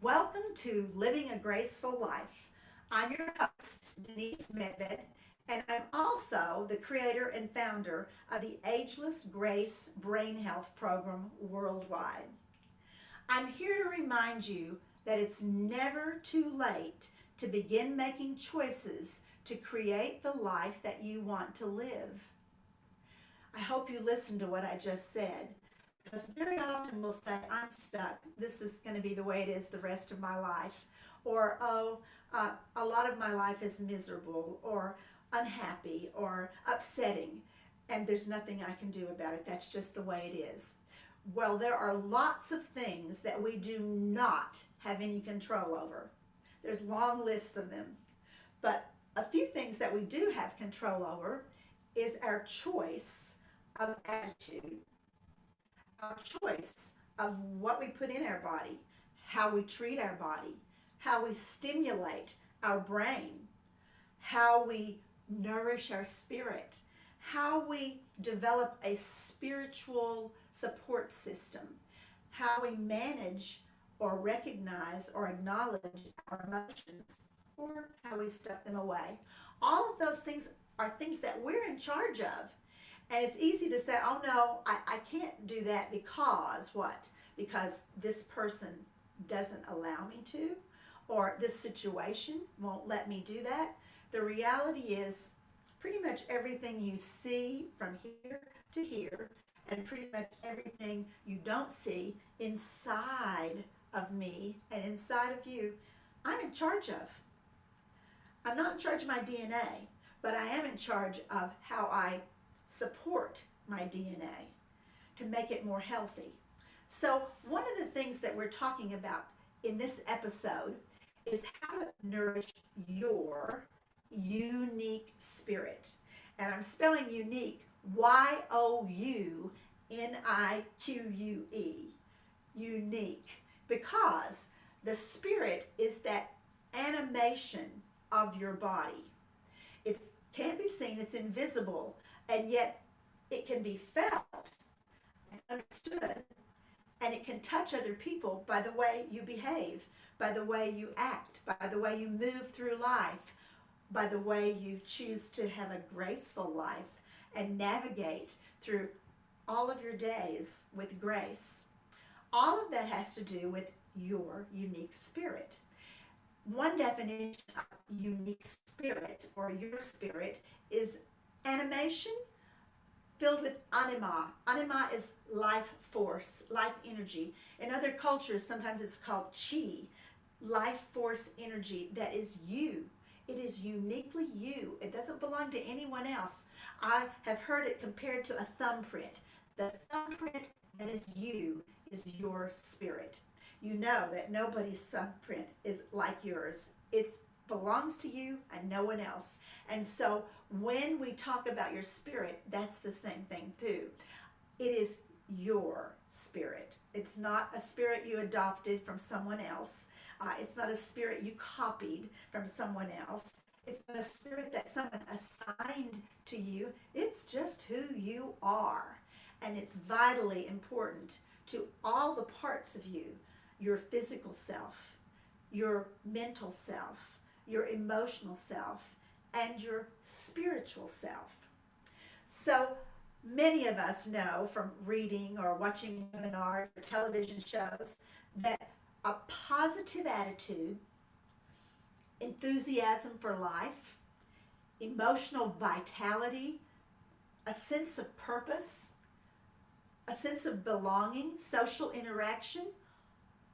Welcome to Living a Graceful Life. I'm your host, Denise Medved, and I'm also the creator and founder of the Ageless Grace Brain Health Program worldwide. I'm here to remind you that it's never too late to begin making choices to create the life that you want to live. I hope you listened to what I just said because very often we'll say, I'm stuck. This is going to be the way it is the rest of my life. Or, a lot of my life is miserable or unhappy or upsetting, and there's nothing I can do about it. That's just the way it is. Well, there are lots of things that we do not have any control over. There's long lists of them. But a few things that we do have control over is our choice of attitude, our choice of what we put in our body, how we treat our body, how we stimulate our brain, how we nourish our spirit, how we develop a spiritual support system, how we manage or recognize or acknowledge our emotions, or how we stuff them away. All of those things are things that we're in charge of. And it's easy to say, oh no, I can't do that because what? Because this person doesn't allow me to, or this situation won't let me do that. The reality is, pretty much everything you see from here to here, and pretty much everything you don't see inside of me and inside of you, I'm in charge of. I'm not in charge of my DNA, but I am in charge of how I support my DNA to make it more healthy. So, one of the things that we're talking about in this episode is how to nourish your unique spirit. And I'm spelling unique Y-O-U-N-I-Q-U-E, unique, because the spirit is that animation of your body. It can't be seen, it's invisible, and yet it can be felt and understood, and it can touch other people by the way you behave, by the way you act, by the way you move through life, by the way you choose to have a graceful life and navigate through all of your days with grace. All of that has to do with your unique spirit. One definition of unique spirit or your spirit is animation filled with anima. Anima is life force, life energy. In other cultures, sometimes it's called chi, life force energy that is you. It is uniquely you. It doesn't belong to anyone else. I have heard it compared to a thumbprint. The thumbprint that is you is your spirit. You know that nobody's thumbprint is like yours. It belongs to you and no one else. And so when we talk about your spirit, that's the same thing too. It is your spirit. It's not a spirit you adopted from someone else. It's not a spirit you copied from someone else. It's not a spirit that someone assigned to you. It's just who you are. And it's vitally important to all the parts of you, your physical self, your mental self, your emotional self, and your spiritual self. So many of us know from reading or watching webinars or television shows that a positive attitude, enthusiasm for life, emotional vitality, a sense of purpose, a sense of belonging, social interaction,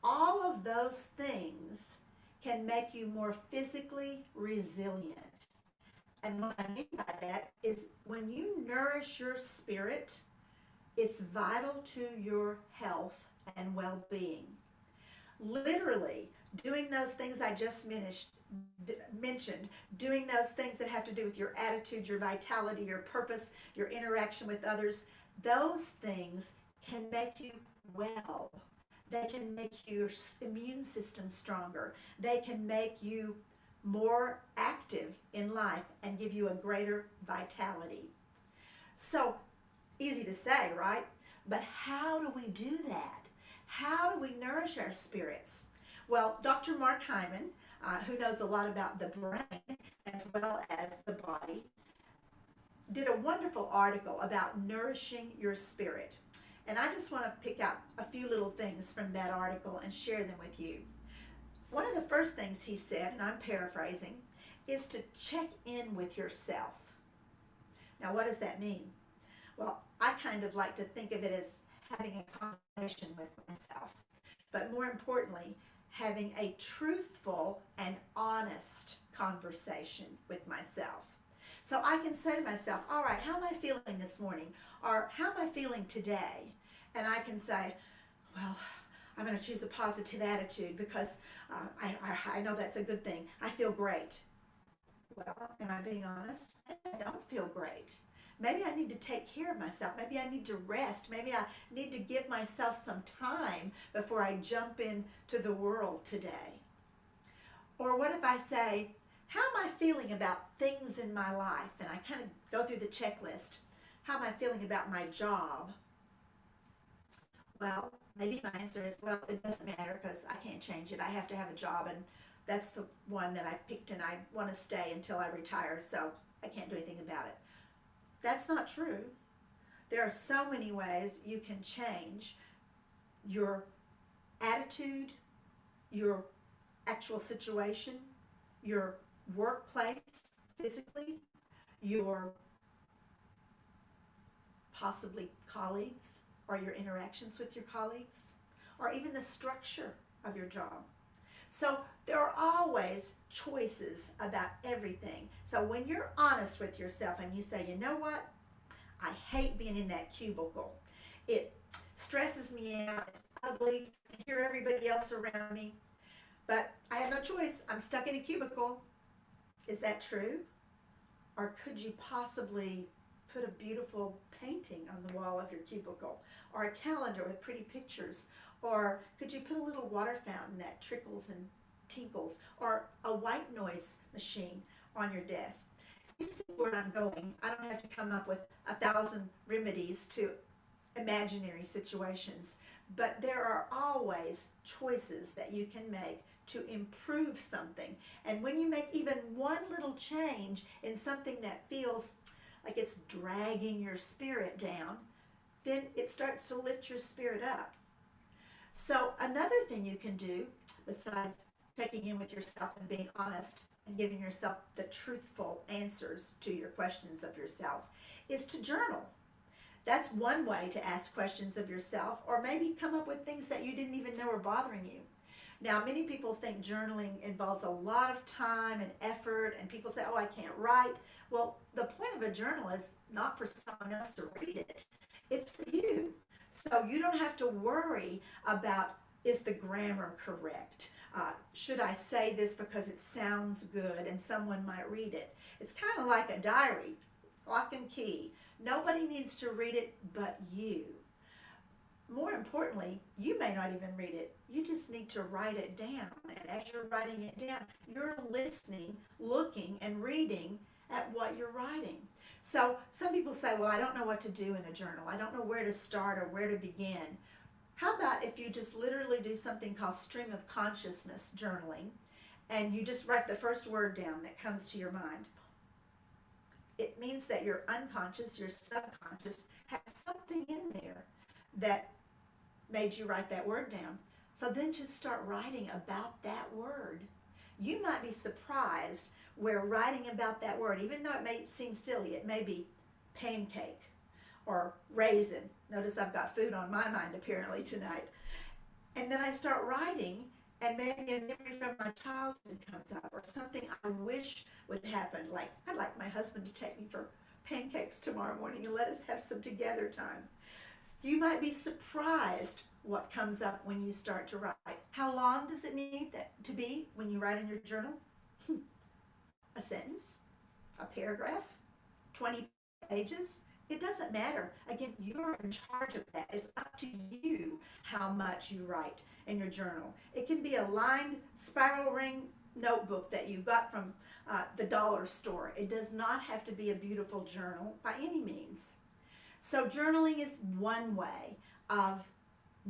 all of those things can make you more physically resilient. And what I mean by that is when you nourish your spirit, it's vital to your health and well-being. Literally, doing those things I just mentioned, doing those things that have to do with your attitude, your vitality, your purpose, your interaction with others, those things can make you well. They can make your immune system stronger. They can make you more active in life and give you a greater vitality. So, easy to say, right? But how do we do that? How do we nourish our spirits? Well, Dr. Mark Hyman, who knows a lot about the brain as well as the body, did a wonderful article about nourishing your spirit. And I just want to pick out a few little things from that article and share them with you. One of the first things he said, and I'm paraphrasing, is to check in with yourself. Now, what does that mean? Well, I kind of like to think of it as having a conversation with myself, but more importantly, having a truthful and honest conversation with myself. So I can say to myself, all right, how am I feeling this morning? Or how am I feeling today? And I can say, well, I'm going to choose a positive attitude because I know that's a good thing. I feel great. Well, am I being honest? I don't feel great. Maybe I need to take care of myself. Maybe I need to rest. Maybe I need to give myself some time before I jump into the world today. Or what if I say, how am I feeling about things in my life? And I kind of go through the checklist. How am I feeling about my job? Well, maybe my answer is, well, it doesn't matter because I can't change it. I have to have a job, and that's the one that I picked, and I want to stay until I retire, so I can't do anything about it. That's not true. There are so many ways you can change your attitude, your actual situation, your workplace physically, your possibly colleagues, or your interactions with your colleagues, or even the structure of your job. So there are always choices about everything. So when you're honest with yourself and you say, you know what, I hate being in that cubicle. It stresses me out. It's ugly. I hear everybody else around me. But I have no choice. I'm stuck in a cubicle. Is that true? Or could you possibly put a beautiful painting on the wall of your cubicle, or a calendar with pretty pictures, or could you put a little water fountain that trickles and tinkles, or a white noise machine on your desk? You see where I'm going. I don't have to come up with 1,000 remedies to imaginary situations, but there are always choices that you can make to improve something. And when you make even one little change in something that feels like it's dragging your spirit down, then it starts to lift your spirit up. So another thing you can do, besides checking in with yourself and being honest and giving yourself the truthful answers to your questions of yourself, is to journal. That's one way to ask questions of yourself, or maybe come up with things that you didn't even know were bothering you. Now, many people think journaling involves a lot of time and effort, and people say, oh, I can't write. Well, the point of a journal is not for someone else to read it. It's for you. So you don't have to worry about, is the grammar correct? Should I say this because it sounds good and someone might read it? It's kind of like a diary, lock and key. Nobody needs to read it but you. More importantly, you may not even read it. You just need to write it down. And as you're writing it down, you're listening, looking, and reading at what you're writing. So some people say, well, I don't know what to do in a journal. I don't know where to start or where to begin. How about if you just literally do something called stream of consciousness journaling, and you just write the first word down that comes to your mind? It means that your unconscious, your subconscious, has something in there that made you write that word down. So then just start writing about that word. You might be surprised where writing about that word, even though it may seem silly, it may be pancake or raisin. Notice I've got food on my mind apparently tonight. And then I start writing, and maybe a memory from my childhood comes up, or something I wish would happen. Like, I'd like my husband to take me for pancakes tomorrow morning and let us have some together time. You might be surprised what comes up when you start to write. How long does it need to be when you write in your journal? A sentence? A paragraph? 20 pages? It doesn't matter. Again, you're in charge of that. It's up to you how much you write in your journal. It can be a lined spiral ring notebook that you got from the dollar store. It does not have to be a beautiful journal by any means. So journaling is one way of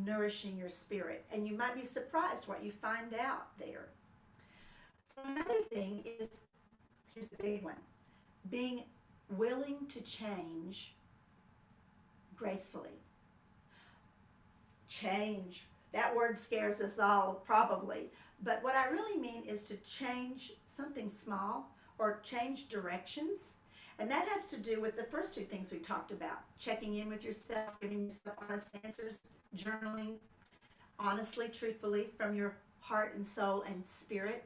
nourishing your spirit. And you might be surprised what you find out there. Another thing is, here's the big one, being willing to change gracefully. Change. That word scares us all, probably. But what I really mean is to change something small or change directions. And that has to do with the first two things we talked about. Checking in with yourself, giving yourself honest answers, journaling honestly, truthfully from your heart and soul and spirit.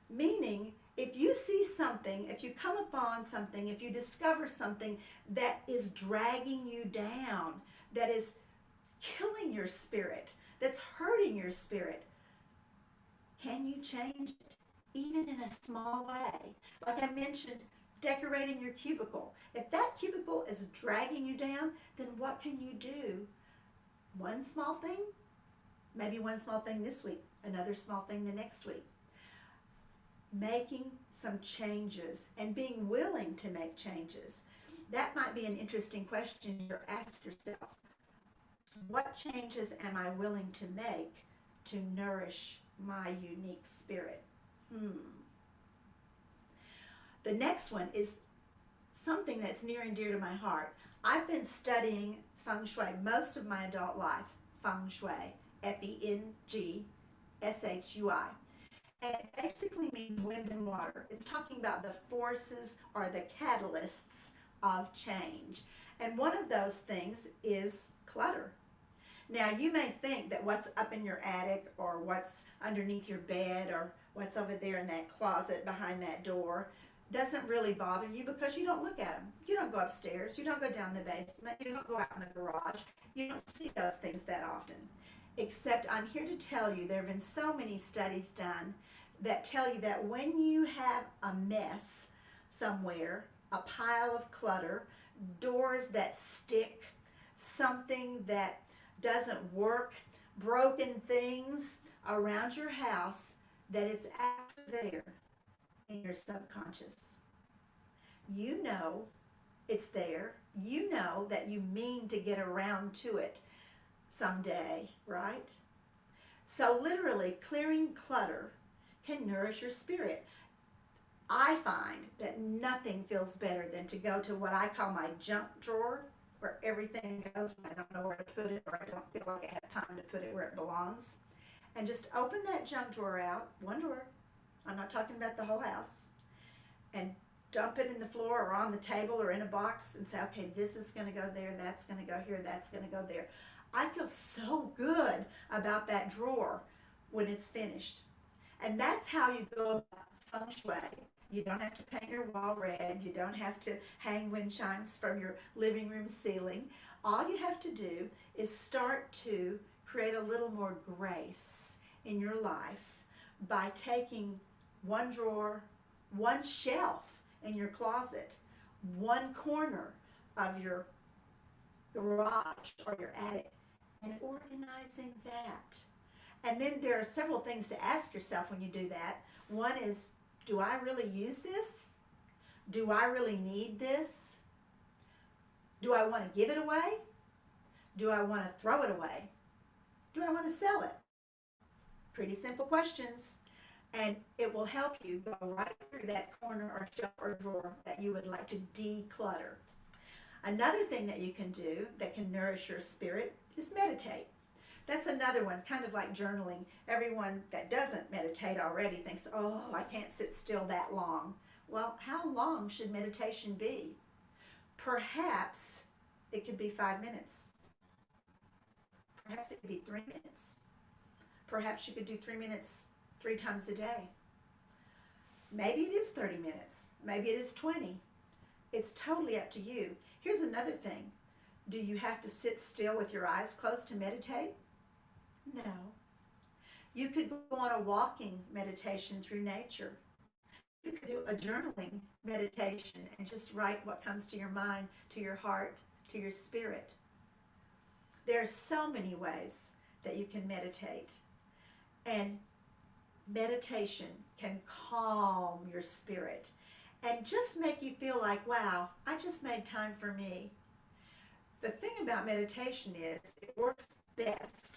Meaning, if you see something, if you come upon something, if you discover something that is dragging you down, that is killing your spirit, that's hurting your spirit, can you change it? Even in a small way. Like I mentioned, decorating your cubicle. If that cubicle is dragging you down, then what can you do? One small thing, maybe one small thing this week, another small thing the next week. Making some changes and being willing to make changes. That might be an interesting question to ask yourself. What changes am I willing to make to nourish my unique spirit? The next one is something that's near and dear to my heart. I've been studying feng shui most of my adult life. Feng shui, Fengshi. And it basically means wind and water. It's talking about the forces or the catalysts of change. And one of those things is clutter. Now, you may think that what's up in your attic or what's underneath your bed or what's over there in that closet behind that door doesn't really bother you because you don't look at them. You don't go upstairs. You don't go down the basement. You don't go out in the garage. You don't see those things that often. Except I'm here to tell you there have been so many studies done that tell you that when you have a mess somewhere, a pile of clutter, doors that stick, something that doesn't work, broken things around your house, that it's after there in your subconscious. You know it's there. You know that you mean to get around to it someday, right? So literally, clearing clutter can nourish your spirit. I find that nothing feels better than to go to what I call my junk drawer, where everything goes when I don't know where to put it or I don't feel like I have time to put it where it belongs. And just open that junk drawer out, one drawer, I'm not talking about the whole house, and dump it in the floor or on the table or in a box and say, okay, this is going to go there, that's going to go here, that's going to go there. I feel so good about that drawer when it's finished. And that's how you go about feng shui. You don't have to paint your wall red. You don't have to hang wind chimes from your living room ceiling. All you have to do is start to create a little more grace in your life by taking one drawer, one shelf in your closet, one corner of your garage or your attic, and organizing that. And then there are several things to ask yourself when you do that. One is, do I really use this? Do I really need this? Do I want to give it away? Do I want to throw it away? Do I want to sell it? Pretty simple questions. And it will help you go right through that corner or shelf or drawer that you would like to declutter. Another thing that you can do that can nourish your spirit is meditate. That's another one, kind of like journaling. Everyone that doesn't meditate already thinks, oh, I can't sit still that long. Well, how long should meditation be? Perhaps it could be 5 minutes. Perhaps it could be 3 minutes. Perhaps you could do 3 minutes 3 times a day. Maybe it is 30 minutes. Maybe it is 20. It's totally up to you. Here's another thing. Do you have to sit still with your eyes closed to meditate? No. You could go on a walking meditation through nature. You could do a journaling meditation and just write what comes to your mind, to your heart, to your spirit. There are so many ways that you can meditate. And meditation can calm your spirit and just make you feel like, wow, I just made time for me. The thing about meditation is it works best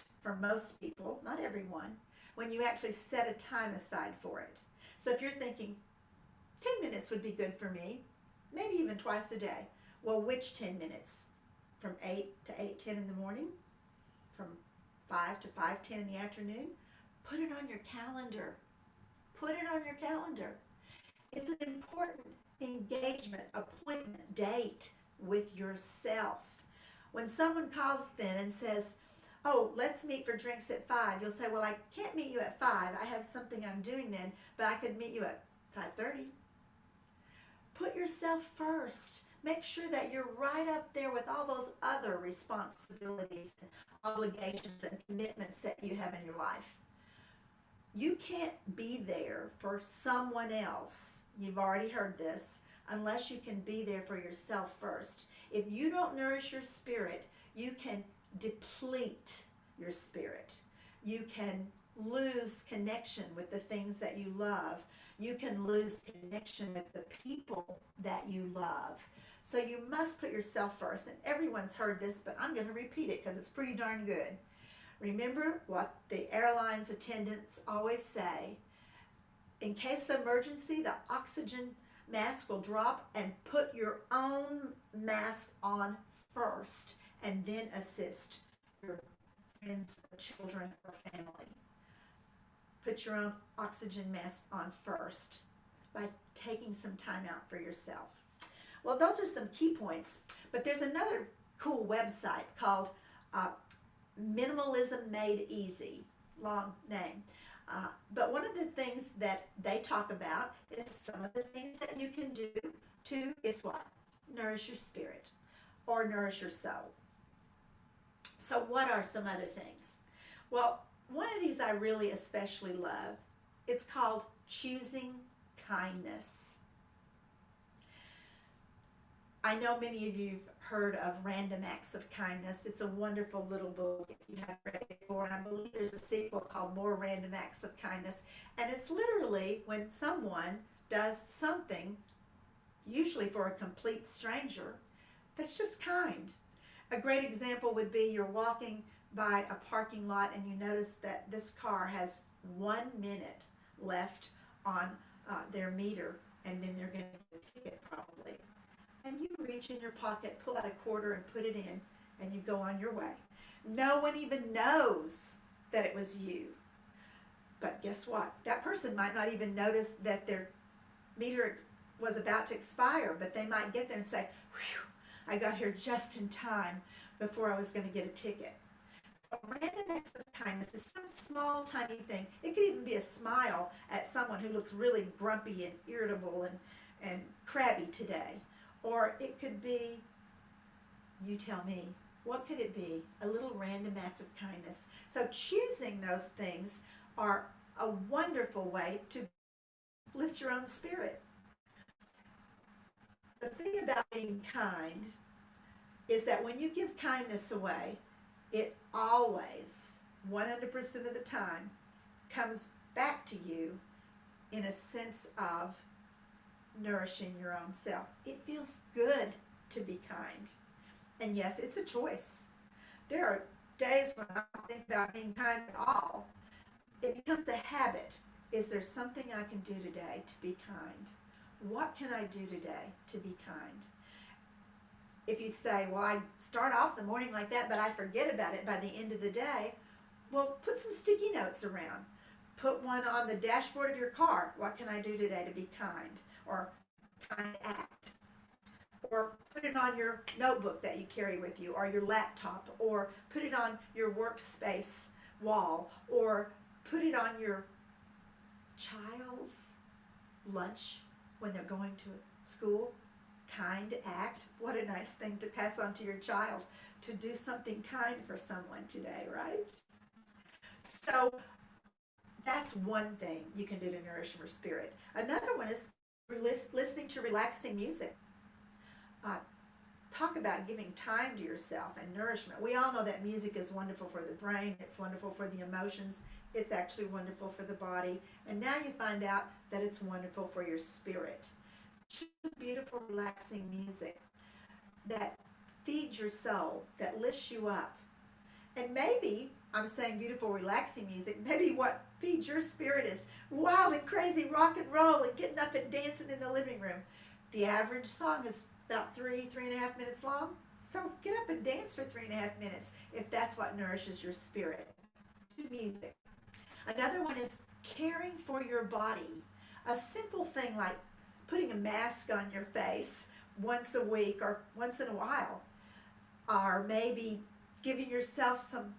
most people, not everyone, when you actually set a time aside for it. So if you're thinking 10 minutes would be good for me, maybe even twice a day. Well, which 10 minutes? From 8 to 8:10 in the morning? From 5 to 5:10 in the afternoon? Put it on your calendar. Put it on your calendar. It's an important engagement, appointment, date with yourself. When someone calls then and says, oh, let's meet for drinks at 5, you'll say, well, I can't meet you at 5. I have something I'm doing then, but I could meet you at 5:30. Put yourself first. Make sure that you're right up there with all those other responsibilities and obligations and commitments that you have in your life. You can't be there for someone else. You've already heard this, unless you can be there for yourself first. If you don't nourish your spirit, you can deplete your spirit. You can lose connection with the things that you love. You can lose connection with the people that you love. So you must put yourself first. And everyone's heard this, but I'm going to repeat it because it's pretty darn good. Remember what the airlines attendants always say. In case of emergency, the oxygen mask will drop, and put your own mask on first and then assist your friends or children or family. Put your own oxygen mask on first by taking some time out for yourself. Well, those are some key points, but there's another cool website called Minimalism Made Easy. Long name. But one of the things that they talk about is some of the things that you can do to, guess what? Nourish your spirit or nourish your soul. So what are some other things? Well, one of these I really especially love. It's called Choosing Kindness. I know many of you have heard of Random Acts of Kindness. It's a wonderful little book if you haven't read it before, and I believe there's a sequel called More Random Acts of Kindness. And it's literally when someone does something, usually for a complete stranger, that's just kind. A great example would be you're walking by a parking lot and you notice that this car has 1 minute left on their meter, and then they're going to get a ticket probably. And you reach in your pocket, pull out a quarter and put it in, and you go on your way. No one even knows that it was you. But guess what? That person might not even notice that their meter was about to expire, but they might get there and say, whew, I got here just in time before I was going to get a ticket. A random acts of kindness is some small, tiny thing. It could even be a smile at someone who looks really grumpy and irritable and crabby today. Or it could be, you tell me, what could it be? A little random act of kindness. So choosing those things are a wonderful way to lift your own spirit. The thing about being kind is that when you give kindness away, it always, 100% of the time, comes back to you in a sense of nourishing your own self. It feels good to be kind. And yes, it's a choice. There are days when I don't think about being kind at all. It becomes a habit. Is there something I can do today to be kind? What can I do today to be kind? If you say, well, I start off the morning like that, but I forget about it by the end of the day, well, put some sticky notes around. Put one on the dashboard of your car. What can I do today to be kind? Or kind act. Or put it on your notebook that you carry with you, or your laptop, or put it on your workspace wall, or put it on your child's lunch when they're going to school. Kind act. What a nice thing to pass on to your child, to do something kind for someone today, right? So that's one thing you can do to nourish your spirit. Another one is listening to relaxing music. Talk about giving time to yourself and nourishment. We all know that music is wonderful for the brain. It's wonderful for the emotions. It's actually wonderful for the body. And now you find out that it's wonderful for your spirit. Choose beautiful, relaxing music that feeds your soul, that lifts you up. And maybe, I'm saying beautiful, relaxing music. Maybe what feeds your spirit is wild and crazy rock and roll and getting up and dancing in the living room. The average song is about 3.5 minutes long. So get up and dance for 3.5 minutes if that's what nourishes your spirit. Do music. Another one is caring for your body. A simple thing like putting a mask on your face once a week or once in a while, or maybe giving yourself some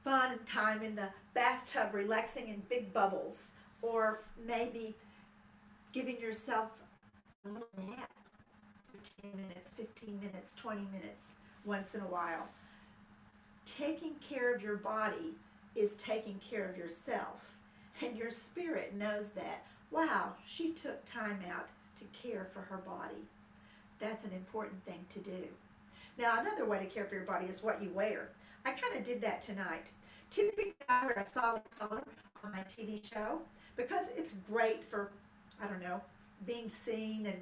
fun time in the bathtub, relaxing in big bubbles, or maybe giving yourself a little nap for 10 minutes, 15 minutes, 20 minutes once in a while. Taking care of your body is taking care of yourself, and your spirit knows that. Wow, she took time out to care for her body. That's an important thing to do. Now, another way to care for your body is what you wear. I kind of did that tonight. Typically, I wear a solid color on my TV show because it's great for, I don't know, being seen and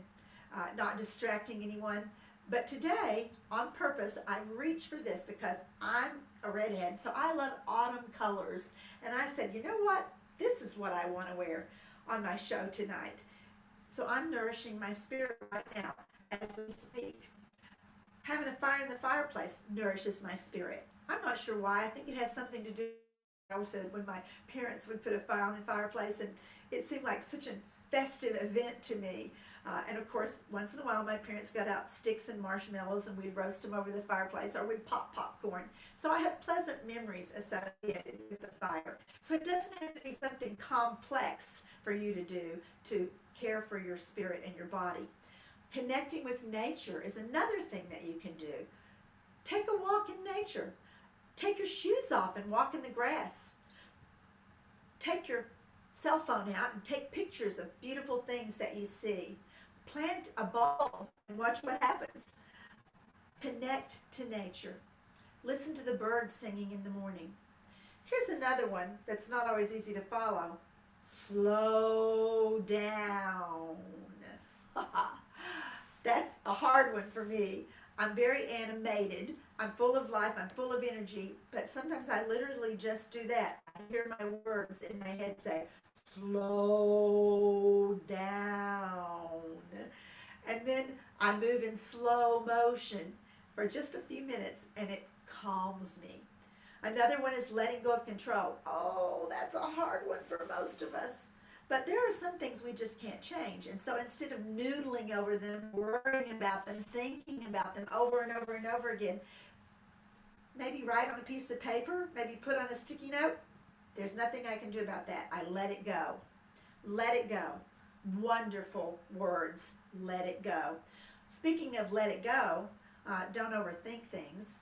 not distracting anyone. But today, on purpose, I reached for this because I'm a redhead, so I love autumn colors. And I said, you know what? This is what I want to wear on my show tonight. So I'm nourishing my spirit right now as we speak. Having a fire in the fireplace nourishes my spirit. I'm not sure why. I think it has something to do with childhood when my parents would put a fire on the fireplace, and it seemed like such a festive event to me. And of course, once in a while, my parents got out sticks and marshmallows, and we'd roast them over the fireplace, or we'd pop popcorn. So I have pleasant memories associated with the fire. So it doesn't have to be something complex for you to do to care for your spirit and your body. Connecting with nature is another thing that you can do. Take a walk in nature. Take your shoes off and walk in the grass. Take your cell phone out and take pictures of beautiful things that you see. Plant a bulb and watch what happens. Connect to nature. Listen to the birds singing in the morning. Here's another one that's not always easy to follow. Slow down. That's a hard one for me. I'm very animated. I'm full of life. I'm full of energy. But sometimes I literally just do that. I hear my words in my head say, slow down. And then I move in slow motion for just a few minutes, and it calms me. Another one is letting go of control. Oh, that's a hard one for most of us. But there are some things we just can't change. And so instead of noodling over them, worrying about them, thinking about them over and over and over again, maybe write on a piece of paper, maybe put on a sticky note. There's nothing I can do about that. I let it go. Let it go. Wonderful words. Let it go. Speaking of let it go, don't overthink things.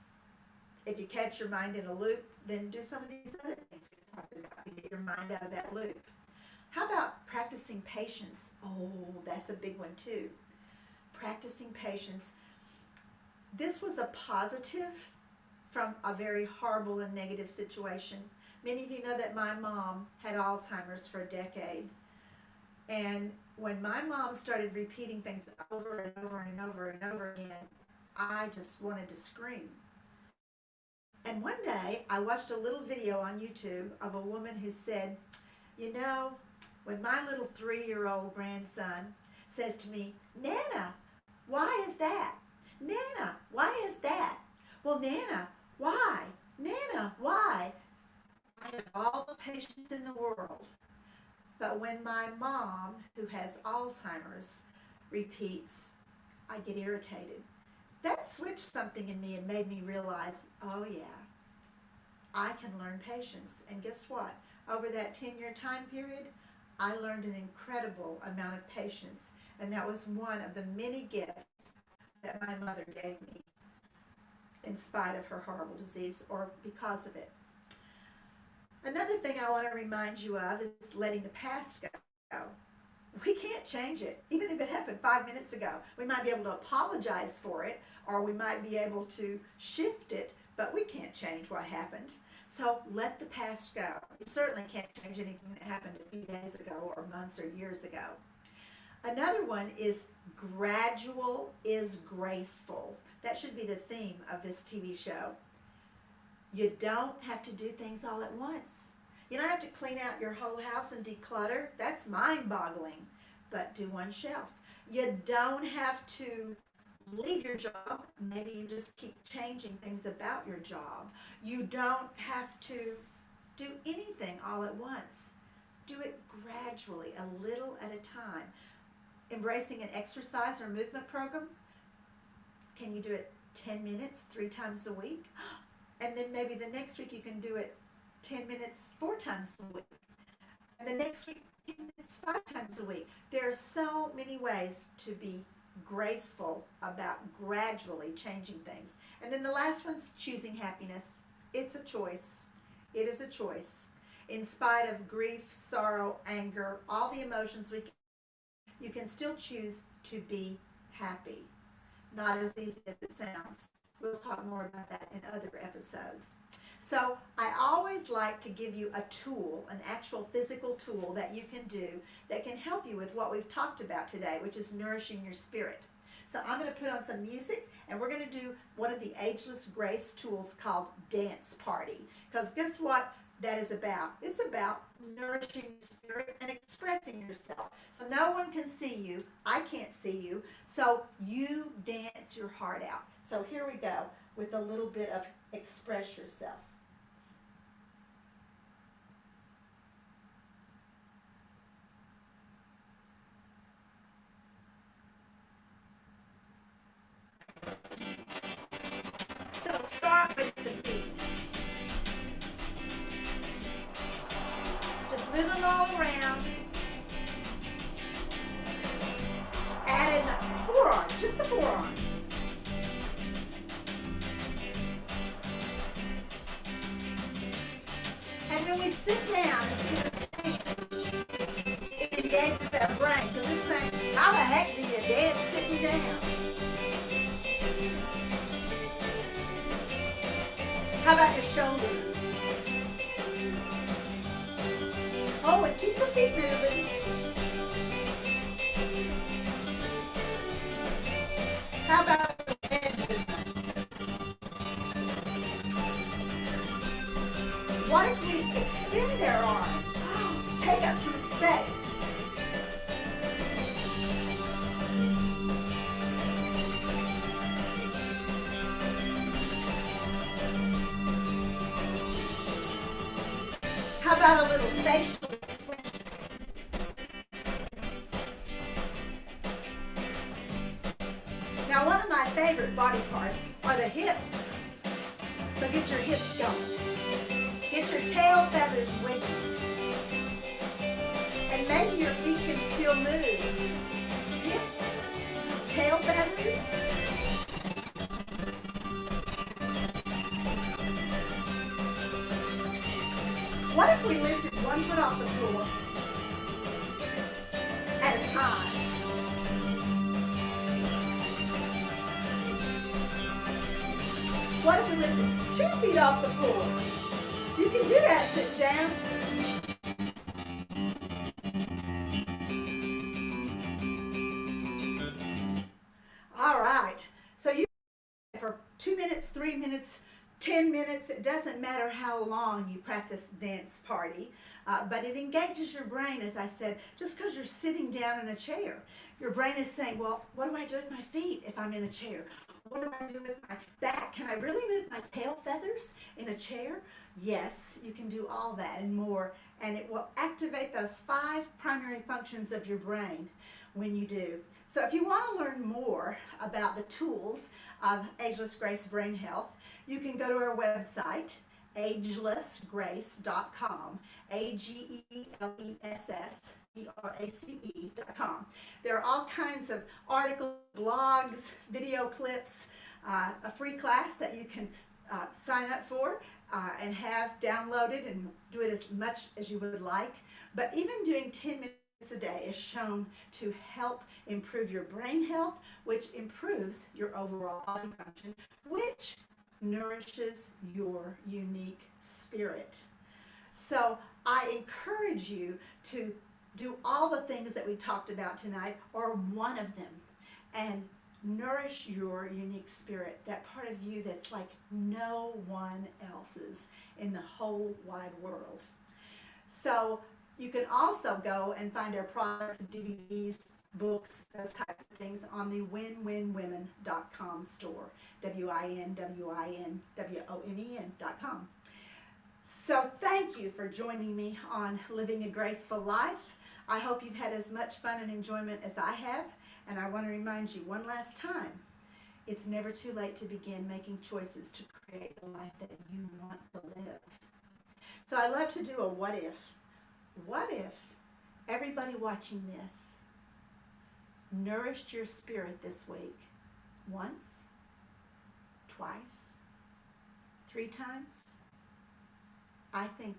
If you catch your mind in a loop, then do some of these other things we talked about to get your mind out of that loop. How about practicing patience? Oh, that's a big one too. Practicing patience. This was a positive from a very horrible and negative situation. Many of you know that my mom had Alzheimer's for a decade. And when my mom started repeating things over and over and over and over again, I just wanted to scream. And one day I watched a little video on YouTube of a woman who said, you know, when my little 3-year-old grandson says to me, Nana, why is that? Nana, why is that? Well, Nana, why? Nana, why? I have all the patience in the world. But when my mom, who has Alzheimer's, repeats, I get irritated. That switched something in me and made me realize, oh yeah, I can learn patience. And guess what? Over that 10-year time period, I learned an incredible amount of patience. And that was one of the many gifts that my mother gave me in spite of her horrible disease or because of it. Another thing I want to remind you of is letting the past go. We can't change it, even if it happened 5 minutes ago. We might be able to apologize for it, or we might be able to shift it, but we can't change what happened. So let the past go. You certainly can't change anything that happened a few days ago or months or years ago. Another one is gradual is graceful. That should be the theme of this TV show. You don't have to do things all at once. You don't have to clean out your whole house and declutter. That's mind-boggling. But do one shelf. You don't have to leave your job. Maybe you just keep changing things about your job. You don't have to do anything all at once. Do it gradually, a little at a time. Embracing an exercise or movement program, can you do it 10 minutes 3 times a week? And then maybe the next week you can do it 10 minutes 4 times a week. And the next week, 10 minutes 5 times a week. There are so many ways to be graceful about gradually changing things. And then the last one's choosing happiness. It's a choice. It is a choice. In spite of grief, sorrow, anger, all the emotions you can still choose to be happy. Not as easy as it sounds. We'll talk more about that in other episodes. So I always like to give you a tool, an actual physical tool that you can do that can help you with what we've talked about today, which is nourishing your spirit. So I'm going to put on some music, and we're going to do one of the Ageless Grace tools called Dance Party. Because guess what that is about? It's about nourishing your spirit and expressing yourself. So no one can see you. I can't see you. So you dance your heart out. So here we go with a little bit of express yourself. So start with the feet. Just move them all around. Add in the forearms, just the forearms. And when we sit down, instead of standing, it engages our brain because it's saying, how the heck do you dance sitting down? How about your shoulders? Oh, and keep the feet moving. How about the head movement? What if we extend our arms? Take up some space. How about a little facial expression? Now, one of my favorite body parts are the hips. So get your hips going. Get your tail feathers wiggling. And maybe your feet can still move. Hips, tail feathers. What if we lifted one foot off the floor at a time? What if we lifted 2 feet off the floor? You can do that sitting down. All right. So you for 2 minutes, 3 minutes, 10 minutes, it doesn't matter how long you practice Dance Party, but it engages your brain, as I said, just because you're sitting down in a chair. Your brain is saying, well, what do I do with my feet if I'm in a chair? What do I do with my back? Can I really move my tail feathers in a chair? Yes, you can do all that and more, and it will activate those 5 primary functions of your brain when you do. So if you want to learn more about the tools of Ageless Grace Brain Health, you can go to our website, agelessgrace.com, AGELESSGRACE.com. There are all kinds of articles, blogs, video clips, a free class that you can sign up for and have downloaded and do it as much as you would like. But even doing 10 minutes a day is shown to help improve your brain health, which improves your overall body function, which nourishes your unique spirit. So I encourage you to do all the things that we talked about tonight, or one of them, and Nourish your unique spirit, that part of you that's like no one else's in the whole wide world. So you can also go and find our products, DVDs, books, those types of things on the winwinwomen.com store. WINWINWOMEN.com. So thank you for joining me on Living a Graceful Life. I hope you've had as much fun and enjoyment as I have. And I want to remind you one last time, it's never too late to begin making choices to create the life that you want to live. So I love to do a what if. What if everybody watching this nourished your spirit this week once, twice, 3 times? I think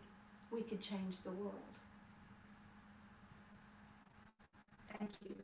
we could change the world. Thank you.